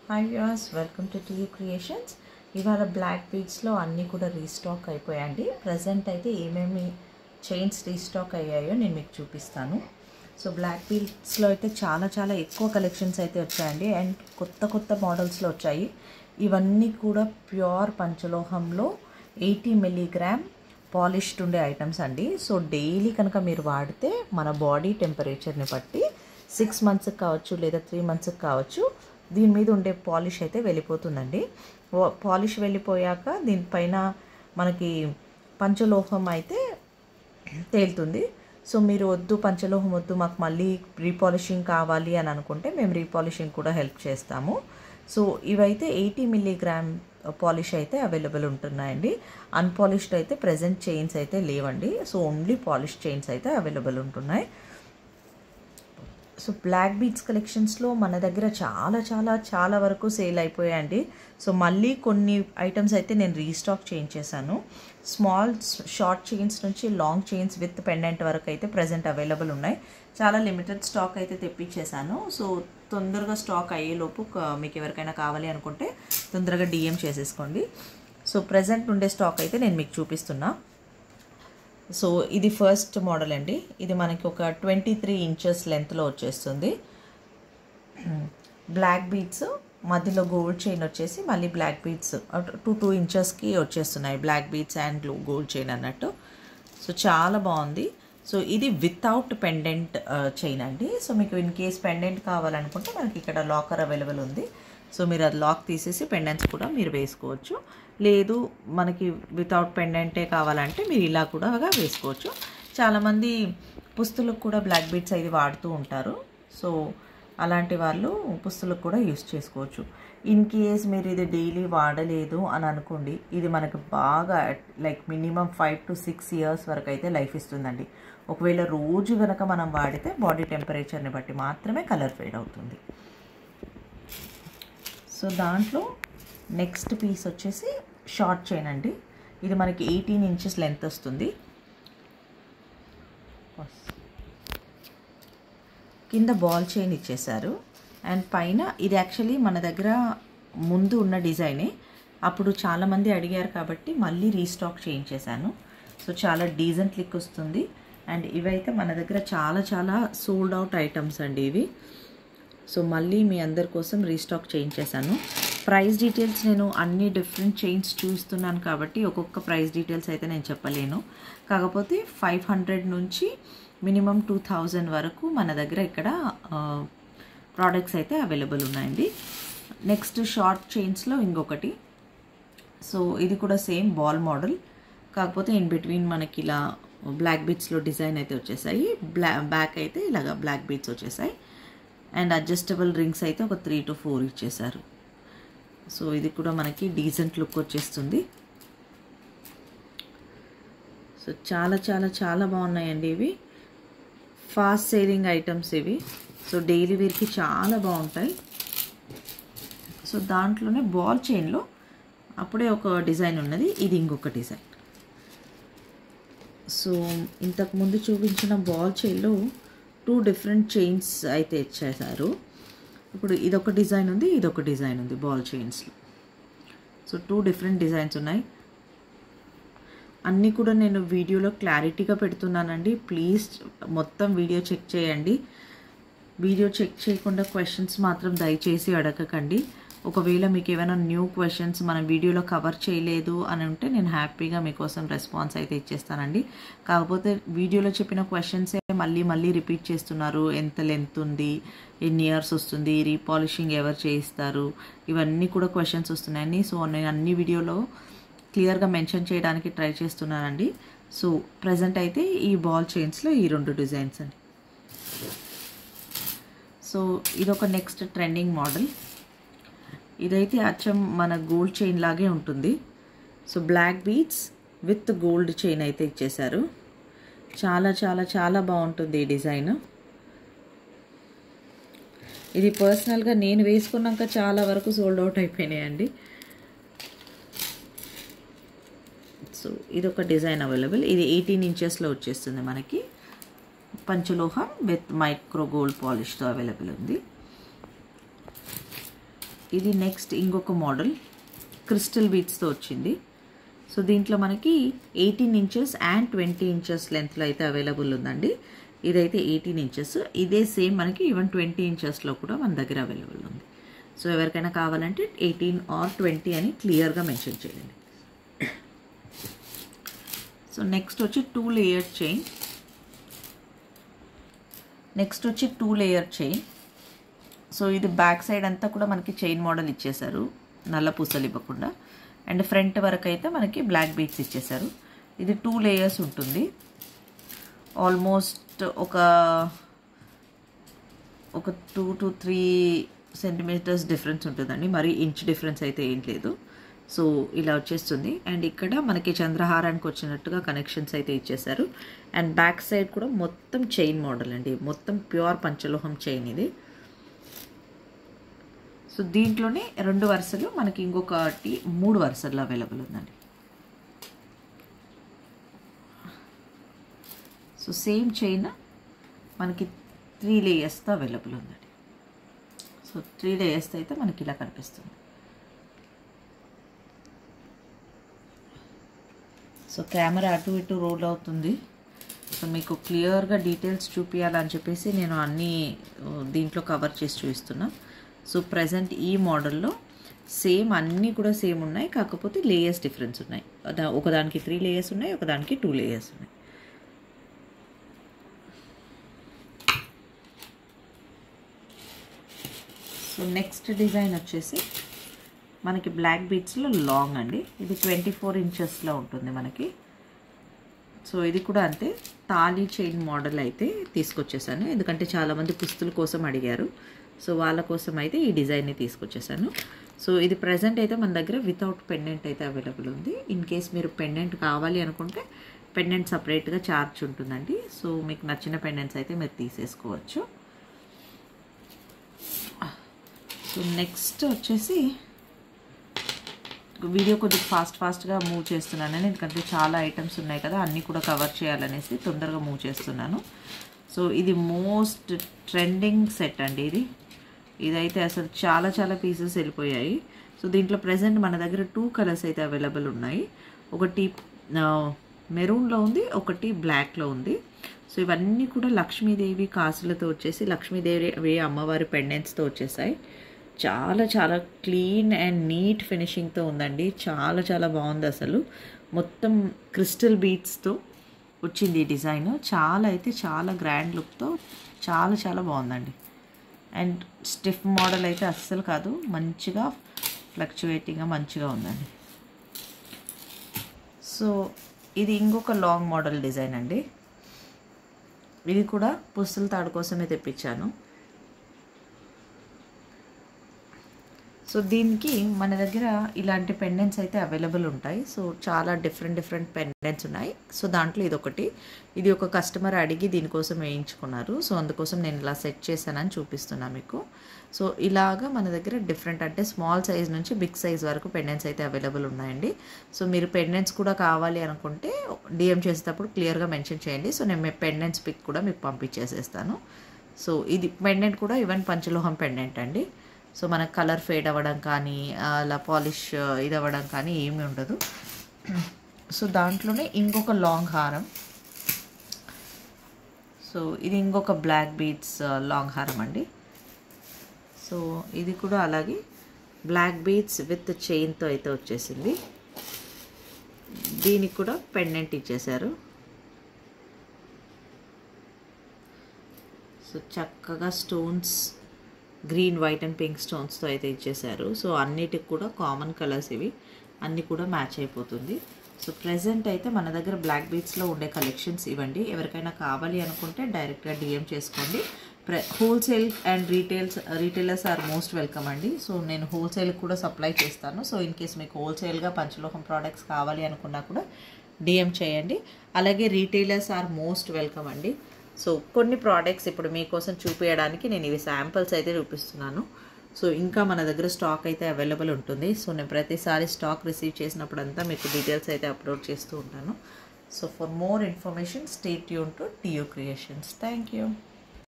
Hi viewers, welcome to TU creations. ఇవాళ black బీడ్స్లో అన్నీ కూడా రీస్టాక్ అయిపోయాయండి. ప్రజెంట్ అయితే ఏమేమి చైన్స్ రీస్టాక్ అయ్యాయో నేను మీకు చూపిస్తాను. సో బ్లాక్ బీడ్స్లో అయితే చాలా ఎక్కువ కలెక్షన్స్ అయితే వచ్చాయండి. అండ్ కొత్త మోడల్స్లో వచ్చాయి. ఇవన్నీ కూడా ప్యూర్ పంచలోహంలో 80 మిల్లీగ్రామ్ పాలిష్డ్ ఉండే ఐటమ్స్ అండి. సో డైలీ కనుక మీరు వాడితే మన బాడీ టెంపరేచర్ని బట్టి 6 మంత్స్కి కావచ్చు లేదా 3 మంత్స్కి కావచ్చు, దీని మీద ఉండే పాలిష్ అయితే వెళ్ళిపోతుందండి. పాలిష్ వెళ్ళిపోయాక దీనిపైన మనకి పంచలోహం అయితే తేలుతుంది. సో మీరు వద్దు, పంచలోహం వద్దు, మాకు మళ్ళీ రీపాలిషింగ్ కావాలి అని అనుకుంటే మేము రీపాలిషింగ్ కూడా హెల్ప్ చేస్తాము. సో ఇవైతే 80 మిల్లీగ్రామ్ పాలిష్ అయితే అవైలబుల్ ఉంటున్నాయండి. అన్పాలిష్డ్ అయితే ప్రెజెంట్ చైన్స్ అయితే లేవండి. సో ఓన్లీ పాలిష్ చైన్స్ అయితే అవైలబుల్ ఉంటున్నాయి. సో బ్లాక్ బీడ్స్ కలెక్షన్స్లో మన దగ్గర చాలా వరకు సేల్ అయిపోయాయండి. సో మళ్ళీ కొన్ని ఐటమ్స్ అయితే నేను రీస్టాక్ చేయించేశాను. స్మాల్ షార్ట్ చైన్స్ నుంచి లాంగ్ చైన్స్ విత్ పెండెంట్ వరకు అయితే ప్రజెంట్ అవైలబుల్ ఉన్నాయి. చాలా లిమిటెడ్ స్టాక్ అయితే తెప్పించేశాను. సో తొందరగా స్టాక్ అయ్యేలోపు మీకు ఎవరికైనా కావాలి అనుకుంటే తొందరగా డిఎం చేసేసుకోండి. సో ప్రజెంట్ ఉండే స్టాక్ అయితే నేను మీకు చూపిస్తున్నా. సో ఇది ఫస్ట్ మోడల్ అండి. ఇది మనకి ఒక 23 ఇంచెస్ లెంత్లో వచ్చేస్తుంది. బ్లాక్ బీడ్స్ మధ్యలో గోల్డ్ చైన్ వచ్చేసి మళ్ళీ బ్లాక్ బీడ్స్ 2 ఇంచెస్కి వచ్చేస్తున్నాయి. Black beads and gold chain అన్నట్టు. సో చాలా బాగుంది. సో ఇది వితౌట్ పెండెంట్ చైన్ అండి. సో మీకు ఇన్ కేస్ పెండెంట్ కావాలనుకుంటే మనకి ఇక్కడ లాకర్ అవైలబుల్ ఉంది. సో మీరు అది లాక్ తీసేసి పెండెంట్స్ కూడా మీరు వేసుకోవచ్చు. లేదు మనకి వితౌట్ పెండెంటే కావాలంటే మీరు ఇలా కూడా వేసుకోవచ్చు. చాలామంది పుస్తులకు కూడా బ్లాక్ బీడ్స్ అయితే వాడుతూ ఉంటారు. సో అలాంటి వాళ్ళు పుస్తులకు కూడా యూస్ చేసుకోవచ్చు. ఇన్ కేస్ మీరు ఇది డైలీ వాడలేదు అని అనుకోండి, ఇది మనకు బాగా లైక్ మినిమం 5 to 6 ఇయర్స్ వరకు అయితే లైఫ్ ఇస్తుందండి. ఒకవేళ రోజు కనుక మనం వాడితే బాడీ టెంపరేచర్ని బట్టి మాత్రమే కలర్ ఫేడ్ అవుతుంది. సో దాంట్లో నెక్స్ట్ పీస్ వచ్చేసి షార్ట్ చైన్ అండి. ఇది మనకి 18 ఇంచెస్ లెంత్ వస్తుంది. కింద బాల్ చైన్ ఇచ్చేసారు. అండ్ పైన ఇది యాక్చువల్లీ మన దగ్గర ముందు ఉన్న డిజైనే. అప్పుడు చాలామంది అడిగారు కాబట్టి మళ్ళీ రీస్టాక్ చేయించేశాను. సో చాలా డీసెంట్ లుక్ వస్తుంది. అండ్ ఇవైతే మన దగ్గర చాలా సోల్డ్ అవుట్ ఐటమ్స్ అండి ఇవి. సో మళ్ళీ మీ అందరి కోసం రీస్టాక్ చేయించేశాను. ప్రైస్ డీటెయిల్స్ నేను అన్ని డిఫరెంట్ చైన్స్ చూస్తున్నాను కాబట్టి ఒక్కొక్క ప్రైస్ డీటెయిల్స్ అయితే నేను చెప్పలేను. కాకపోతే 500 నుంచి మినిమం 2000 వరకు మన దగ్గర ఇక్కడ ప్రోడక్ట్స్ అయితే అవైలబుల్ ఉన్నాయండి. నెక్స్ట్ షార్ట్ చైన్స్లో ఇంకొకటి. సో ఇది కూడా సేమ్ బాల్ మోడల్, కాకపోతే ఇన్ బిట్వీన్ మనకి ఇలా బ్లాక్ బీడ్స్లో డిజైన్ అయితే వచ్చేసాయి. బ్యాక్ అయితే ఇలాగా బ్లాక్ బీడ్స్ వచ్చేసాయి. అండ్ అడ్జస్టబుల్ రింగ్స్ అయితే ఒక 3 to 4 ఇచ్చేసారు. సో ఇది కూడా మనకి డీసెంట్ లుక్ వచ్చేస్తుంది. సో చాలా బాగున్నాయండి ఇవి. ఫాస్ట్ సేలింగ్ ఐటమ్స్ ఇవి. సో డైలీ వేర్కి చాలా బాగుంటాయి. సో దాంట్లోనే బాల్ చైన్లో అప్పుడే ఒక డిజైన్ ఉన్నది, ఇది ఇంకొక డిజైన్. సో ఇంతకుముందు చూపించిన బాల్ చైన్లో 2 డిఫరెంట్ చైన్స్ అయితే ఇచ్చేసారు. ఇప్పుడు ఇదొక డిజైన్ ఉంది, ఇదొక డిజైన్ ఉంది బాల్ చైన్స్లో. సో 2 డిఫరెంట్ డిజైన్స్ ఉన్నాయి. అన్నీ కూడా నేను వీడియోలో క్లారిటీగా పెడుతున్నానండి. ప్లీజ్ మొత్తం వీడియో చెక్ చేయండి. వీడియో చెక్ చేయకుండా క్వశ్చన్స్ మాత్రం దయచేసి అడగకండి. ఒకవేళ మీకు ఏమైనా న్యూ క్వశ్చన్స్ మన వీడియోలో కవర్ చేయలేదు అని ఉంటే నేను హ్యాపీగా మీకోసం రెస్పాన్స్ అయితే ఇచ్చేస్తానండి. కాకపోతే వీడియోలో చెప్పిన క్వశ్చన్సే మళ్ళీ రిపీట్ చేస్తున్నారు. ఎంత లెంత్ ఉంది, ఎన్ని ఇయర్స్ వస్తుంది, రీపాలిషింగ్ ఎవరు చేయిస్తారు, ఇవన్నీ కూడా క్వశ్చన్స్ వస్తున్నాయండి. సో నేను అన్ని వీడియోలో క్లియర్గా మెన్షన్ చేయడానికి ట్రై చేస్తున్నానండి. సో ప్రజెంట్ అయితే ఈ బాల్ చైన్స్లో ఈ 2 డిజైన్స్ అండి. సో ఇదొక నెక్స్ట్ ట్రెండింగ్ మోడల్. ఇదైతే అచ్చం మన గోల్డ్ చైన్ లాగే ఉంటుంది. So black beads with gold chain అయితే ఇచ్చేసారు. చాలా బాగుంటుంది ఈ డిజైన్. ఇది పర్సనల్గా నేను వేసుకున్నాక చాలా వరకు సోల్డ్ అవుట్ అయిపోయినాయండి. సో ఇదొక డిజైన్ అవైలబుల్. ఇది 18 ఇంచెస్లో వచ్చేస్తుంది మనకి. పంచలోహం విత్ మైక్రో గోల్డ్ పాలిష్తో అవైలబుల్ ఉంది. ఇది నెక్స్ట్ ఇంకొక మోడల్ క్రిస్టల్ బీడ్స్తో వచ్చింది. సో దీంట్లో మనకి 18 ఇంచెస్ అండ్ 20 ఇంచెస్ లెంత్లో అయితే అవైలబుల్ ఉందండి. ఇదైతే 18 ఇంచెస్, ఇదే సేమ్ మనకి ఈవెన్ 20 ఇంచెస్లో కూడా మన దగ్గర అవైలబుల్ ఉంది. సో ఎవరికైనా కావాలంటే 18 ఆర్ 20 అని క్లియర్గా మెన్షన్ చేయండి. సో నెక్స్ట్ వచ్చి 2 లేయర్ చైన్. సో ఇది బ్యాక్ సైడ్ అంతా కూడా మనకి చైన్ మోడల్ ఇచ్చేసారు, నల్ల పూసలు ఇవ్వకుండా. అండ్ ఫ్రంట్ వరకు అయితే మనకి బ్లాక్ బీడ్స్ ఇచ్చేసారు. ఇది 2 లేయర్స్ ఉంటుంది. ఆల్మోస్ట్ ఒక 2 to 3 సెంటీమీటర్స్ డిఫరెన్స్ ఉంటుందండి, మరి ఇంచ్ డిఫరెన్స్ అయితే ఏం లేదు. సో ఇలా వచ్చేస్తుంది. అండ్ ఇక్కడ మనకి చంద్రహారానికి వచ్చినట్టుగా కనెక్షన్స్ అయితే ఇచ్చేసారు. అండ్ బ్యాక్ సైడ్ కూడా మొత్తం చైన్ మోడల్ అండి, మొత్తం ప్యూర్ పంచలోహం చైన్ ఇది. సో దీంట్లోనే 2 వరుసలు, మనకి ఇంకొకటి 3 వరుసల్లో అవైలబుల్ ఉందండి. సో సేమ్ చైన్ మనకి 3 లేయర్స్తో అవైలబుల్ ఉందండి. సో 3 లేయర్స్తో అయితే మనకి ఇలా కనిపిస్తుంది. సో కెమెరా అటు ఇటు రోల్ అవుతుంది. సో మీకు క్లియర్గా డీటెయిల్స్ చూపించాలని చెప్పేసి నేను అన్నీ దీంట్లో కవర్ చేసి చూపిస్తున్నా. సో ప్రజెంట్ ఈ మోడల్లో సేమ్ అన్నీ కూడా సేమ్ ఉన్నాయి, కాకపోతే లేయర్స్ డిఫరెన్స్ ఉన్నాయి. ఒకదానికి 3 లేయర్స్ ఉన్నాయి, ఒకదానికి 2 లేయర్స్ ఉన్నాయి. సో నెక్స్ట్ డిజైన్ వచ్చేసి మనకి బ్లాక్ బీడ్స్లో లాంగ్ అండి. ఇది 24 ఇంచెస్లో ఉంటుంది మనకి. సో ఇది కూడా అంతే, తాళీ చైన్ మోడల్ అయితే తీసుకొచ్చేసాను, ఎందుకంటే చాలామంది పుస్తుల కోసం అడిగారు. సో వాళ్ళ కోసం అయితే ఈ డిజైన్ని తీసుకొచ్చేసాను. సో ఇది ప్రజెంట్ అయితే మన దగ్గర వితౌట్ పెండెంట్ అయితే అవైలబుల్ ఉంది. ఇన్ కేస్ మీరు పెండెంట్ కావాలి అనుకుంటే పెండెంట్ సపరేట్గా ఛార్జ్ ఉంటుందండి. సో మీకు నచ్చిన పెండెంట్స్ అయితే మీరు తీసేసుకోవచ్చు. సో నెక్స్ట్ వచ్చేసి వీడియో కొద్దిగా ఫాస్ట్గా మూవ్ చేస్తున్నాను, ఎందుకంటే చాలా ఐటమ్స్ ఉన్నాయి కదా, అన్నీ కూడా కవర్ చేయాలనేసి తొందరగా మూవ్ చేస్తున్నాను. సో ఇది మోస్ట్ ట్రెండింగ్ సెట్ అండి. ఇదైతే అసలు చాలా పీసెస్ వెళ్ళిపోయాయి. సో దీంట్లో ప్రజెంట్ మన దగ్గర 2 కలర్స్ అయితే అవైలబుల్ ఉన్నాయి. ఒకటి మెరూన్లో ఉంది, ఒకటి బ్లాక్లో ఉంది. సో ఇవన్నీ కూడా లక్ష్మీదేవి కాసులతో వచ్చేసి లక్ష్మీదేవి అమ్మవారి పెండెంట్స్తో వచ్చేసాయి. చాలా క్లీన్ అండ్ నీట్ ఫినిషింగ్తో ఉందండి. చాలా బాగుంది అసలు. మొత్తం క్రిస్టల్ బీడ్స్తో వచ్చింది ఈ డిజైన్. చాలా గ్రాండ్ లుక్తో చాలా బాగుందండి. అండ్ స్టిఫ్ మోడల్ అయితే అస్సలు కాదు, మంచిగా ఫ్లక్చువేటింగ్గా మంచిగా ఉందండి. సో ఇది ఇంకొక లాంగ్ మోడల్ డిజైన్ అండి. ఇది కూడా పుస్తల తాడు కోసమే తెప్పించాను. సో దీనికి మన దగ్గర ఇలాంటి పెండెంట్స్ అయితే అవైలబుల్ ఉంటాయి. సో చాలా డిఫరెంట్ పెండెంట్స్ ఉన్నాయి. సో దాంట్లో ఇది ఒక కస్టమర్ అడిగి దీనికోసం వేయించుకున్నారు. సో అందుకోసం నేను ఇలా సెట్ చేశానని చూపిస్తున్నాను మీకు. సో ఇలాగా మన దగ్గర డిఫరెంట్, అంటే స్మాల్ సైజ్ నుంచి బిగ్ సైజ్ వరకు పెండెంట్స్ అయితే అవైలబుల్ ఉన్నాయండి. సో మీరు పెండెంట్స్ కూడా కావాలి అనుకుంటే డిఎం చేసేటప్పుడు క్లియర్గా మెన్షన్ చేయండి. సో నేను పెండెంట్స్ పిక్ కూడా మీకు పంపించేసేస్తాను. సో ఇది పెండెంట్ కూడా ఈవెన్ పంచలోహం పెండెంట్ అండి. సో మనకు కలర్ ఫేడ్ అవ్వడం కానీ అలా పాలిష్ ఇది అవ్వడం కానీ ఏమీ ఉండదు. సో దాంట్లోనే ఇంకొక లాంగ్ హారం. సో ఇది ఇంకొక బ్లాక్ బీడ్స్ లాంగ్ హారం అండి. సో ఇది కూడా అలాగే బ్లాక్ బీడ్స్ విత్ చైన్తో అయితే వచ్చేసింది. దీనికి కూడా పెండెంట్ ఇచ్చేసారు. సో చక్కగా stones green, white and pink స్టోన్స్తో అయితే ఇచ్చేసారు. సో అన్నిటికి కూడా కామన్ కలర్స్ ఇవి, అన్నీ కూడా మ్యాచ్ అయిపోతుంది. సో ప్రెజెంట్ అయితే మన దగ్గర బ్లాక్ బీడ్స్లో ఉండే కలెక్షన్స్ ఇవ్వండి. ఎవరికైనా కావాలి అనుకుంటే డైరెక్ట్గా డిఎం చేసుకోండి. Wholesale and retailers are most welcome అండి. సో నేను హోల్సేల్కి కూడా సప్లై చేస్తాను. సో ఇన్ కేస్ మీకు హోల్సేల్గా పంచలోహం ప్రోడక్ట్స్ కావాలి అనుకున్నా కూడా డిఎం చేయండి. అలాగే రీటైలర్స్ ఆర్ మోస్ట్ వెల్కమ్ అండి. సో కొన్ని ప్రోడక్ట్స్ ఇప్పుడు మీకోసం చూపించడానికి నేను ఇవి శాంపిల్స్ అయితే చూపిస్తున్నాను. సో ఇంకా మన దగ్గర స్టాక్ అయితే అవైలబుల్ ఉంటుంది. సో నేను ప్రతిసారి స్టాక్ రిసీవ్ చేసినప్పుడంతా మీకు డీటెయిల్స్ అయితే అప్లోడ్ చేస్తూ ఉంటాను. So for more information stay tune to TU Creations. Thank you.